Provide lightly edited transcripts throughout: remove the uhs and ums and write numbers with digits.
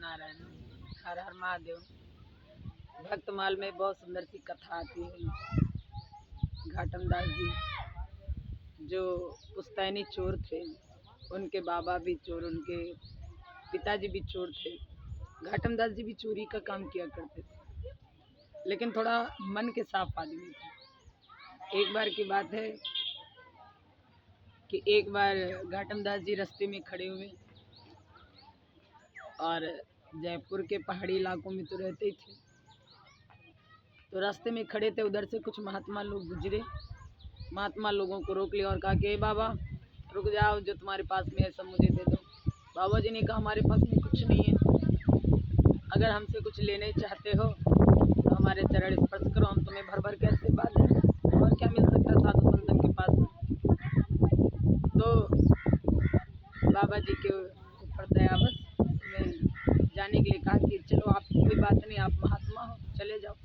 नारायण। हर हर महादेव। भक्तमाल में बहुत सुंदर सी कथा आती है। घाटम दास जी जो पुश्तैनी चोर थे, उनके बाबा भी चोर, उनके पिताजी भी चोर थे। घाटम दास जी भी चोरी का काम किया करते थे, लेकिन थोड़ा मन के साफ आदमी थे। एक बार की बात है कि एक बार घाटम दास जी रास्ते में खड़े हुए, और जयपुर के पहाड़ी इलाकों में तो रहते ही थे, तो रास्ते में खड़े थे। उधर से कुछ महात्मा लोग गुजरे। महात्मा लोगों को रोक लिया और कहा कि बाबा रुक जाओ, जो तुम्हारे पास में है सब मुझे दे दो। बाबा जी ने कहा हमारे पास में कुछ नहीं है, अगर हमसे कुछ लेने चाहते हो तो हमारे चरण स्पर्श करो, हम तुम्हें भर भर के आशीर्वाद दें। और क्या मिल सकता था साधु संतन के पास में। तो बाबा जी के ऊपर दयावश में जाने के लिए कहा कि चलो आप, कोई बात नहीं, आप महात्मा हो, चले जाओ।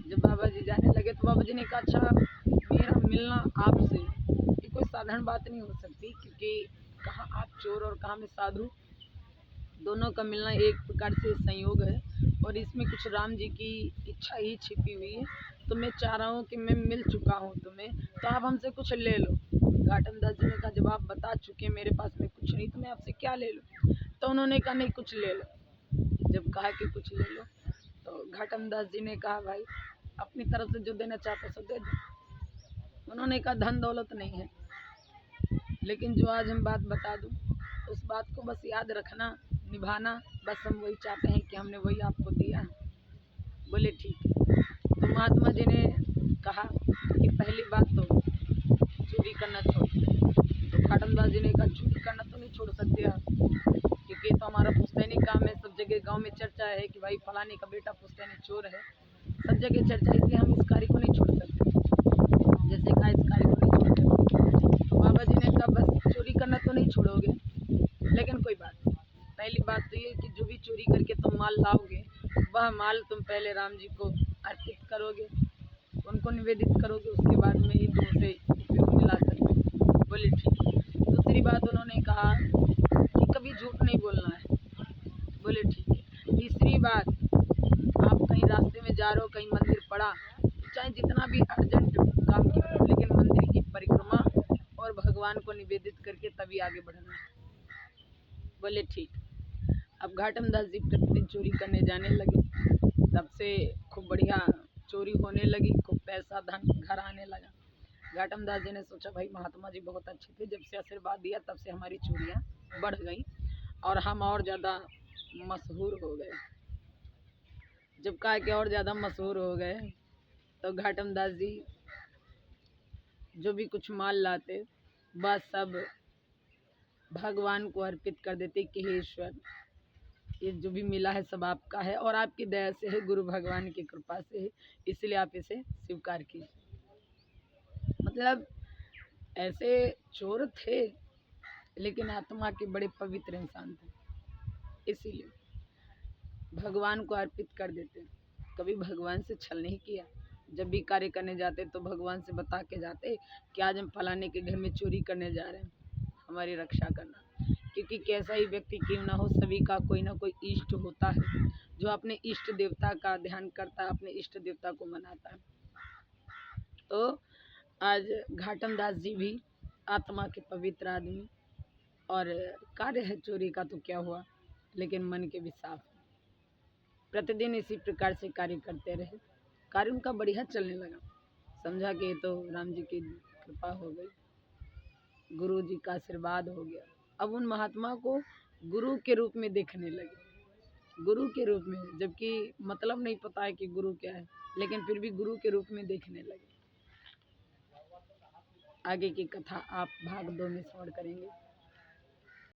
जब बाबा जी जाने लगे तो बाबा जी ने कहा अच्छा, मेरा मिलना आपसे ये कोई साधारण बात नहीं हो सकती, क्योंकि कहाँ आप चोर और कहाँ मैं साधु, दोनों का मिलना एक प्रकार से संयोग है, और इसमें कुछ राम जी की इच्छा ही छिपी हुई है। तो मैं चाह रहा हूँ कि मैं मिल चुका हूँ तुम्हें, तो आप हमसे कुछ ले लो। घाटम दास जी ने कहा जब आप बता चुके मेरे पास में कुछ नहीं, तो मैं आपसे क्या ले लूँ। तो उन्होंने कहा नहीं, कुछ ले लो। जब कहा कि कुछ ले लो, तो घाटम दास जी ने कहा भाई अपनी तरफ से जो देना चाहते सो दे दो। उन्होंने कहा धन दौलत नहीं है, लेकिन जो आज हम बात बता दूं, उस बात को बस याद रखना, निभाना, बस हम वही चाहते हैं कि हमने वही आपको दिया। बोले ठीक है। तो महात्मा जी ने कहा कि पहली बात तो चोरी करना छोड़। तो घाटम दास जी ने कहा चोरी करना तो नहीं छोड़ सकते आप, क्योंकि तो हमारा पुश्तैनी काम है, सब जगह गांव में चर्चा है कि भाई फलाने का बेटा पुश्तैनी चोर है, सब जगह चर्चा है, इसलिए हम इस कार्य को नहीं छोड़ सकते। जैसे कहा इस कार्य को नहीं छोड़ सकते। तो बाबा जी ने कहा बस चोरी करना तो नहीं छोड़ोगे, लेकिन कोई बात नहीं। पहली बात तो ये कि जो भी चोरी करके तुम माल लाओगे, वह माल तुम पहले राम जी को अर्पित करोगे, उनको निवेदित करोगे, उसके बाद में ही तुम उसे उपयोग में ला सकते हो। बोले ठीक। दूसरी बात उन्होंने कहा कि कभी झूठ नहीं बोलना है। बोले ठीक है। तीसरी बात, आप कहीं रास्ते में जा रहे हो, कहीं मंदिर पड़ा, चाहे जितना भी अर्जेंट काम की हो, लेकिन मंदिर की परिक्रमा और भगवान को निवेदित करके तभी आगे बढ़ना है। बोले ठीक। अब घाटम दास जी प्रतिदिन चोरी करने जाने लगे, तब से खूब बढ़िया चोरी होने लगी, खूब पैसा धन घर आने लगा। घाटम दास जी ने सोचा भाई महात्मा जी बहुत अच्छे थे, जब से आशीर्वाद दिया तब से हमारी चोरियाँ बढ़ गई और हम और ज़्यादा मशहूर हो गए। जब कहा कि और ज़्यादा मशहूर हो गए, तो घाटम दास जी जो भी कुछ माल लाते वह सब भगवान को अर्पित कर देते कि हे ईश्वर, ये जो भी मिला है सब आपका है और आपकी दया से है, गुरु भगवान की कृपा से है, इसलिए आप इसे स्वीकार कीजिए। मतलब ऐसे चोर थे, लेकिन आत्मा के बड़े पवित्र इंसान थे, इसीलिए भगवान को अर्पित कर देते। कभी भगवान से छल नहीं किया। जब भी कार्य करने जाते तो भगवान से बता के जाते कि आज हम फलाने के घर में चोरी करने जा रहे हैं, हमारी रक्षा करना। क्योंकि कैसा ही व्यक्ति क्यों ना हो, सभी का कोई ना कोई इष्ट होता है, जो अपने इष्ट देवता का ध्यान करता है, अपने इष्ट देवता को मनाता है। तो आज घाटम दास जी भी आत्मा के पवित्र आदमी, और कार्य है चोरी का तो क्या हुआ, लेकिन मन के भी साफ। प्रतिदिन इसी प्रकार से कार्य करते रहे, कार्य उनका बढ़िया चलने लगा। समझा कि तो राम जी की कृपा हो गई, गुरु जी का आशीर्वाद हो गया। अब उन महात्मा को गुरु के रूप में देखने लगे, गुरु के रूप में, जबकि मतलब नहीं पता है कि गुरु क्या है, लेकिन फिर भी गुरु के रूप में देखने लगे। आगे की कथा आप भाग 2 में श्रवण करेंगे।